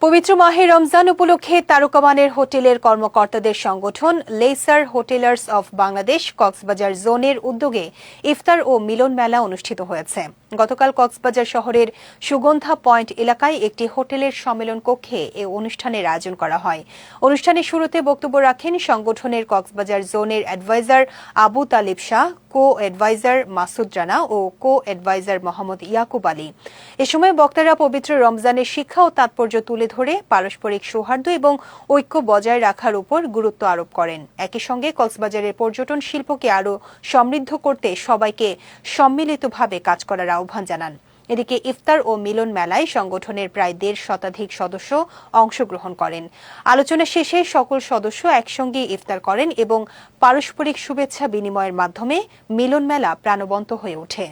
পবিত্র মাহে রমজান উপলক্ষে তারকামানের হোটেলের কর্মকর্তাদের সংগঠন লেসার হোটেলার্স অফ বাংলাদেশ কক্সবাজার জোনের উদ্যোগে ইফতার ও মিলন মেলা অনুষ্ঠিত হয়েছে। গতকাল কক্সবাজার শহরের সুগন্ধা পয়েন্ট এলাকায় একটি হোটেলের সম্মেলন কক্ষে এ অনুষ্ঠানের আয়োজন করা হয়। অনুষ্ঠানের শুরুতে বক্তব্য রাখেন সংগঠনের কক্সবাজার জোনের অ্যাডভাইজার আবু তালিব শাহ, কো অ্যাডভাইজার মাসুদ রানা ও কো অ্যাডভাইজার মোহাম্মদ ইয়াকুব আলী। এ সময় বক্তারা পবিত্র রমজানের শিক্ষা ও তাৎপর্য তুলে ধরে পারস্পরিক সৌহার্দ্য এবং ঐক্য বজায় রাখার উপর গুরুত্ব আরোপ করেন। একই সঙ্গে কক্সবাজারের পর্যটন শিল্পকে আরও সমৃদ্ধ করতে সবাইকে সম্মিলিতভাবে কাজ করার আহ্বান জানান। এদিকে ইফতার ও মিলন মেলায় সংগঠনের প্রায় ১৫০ শতাধিক সদস্য অংশগ্রহণ করেন। আলোচনা শেষে সকল সদস্য একসঙ্গে ইফতার করেন এবং পারস্পরিক শুভেচ্ছা বিনিময়ের মাধ্যমে মিলন মেলা প্রাণবন্ত হয়ে ওঠে।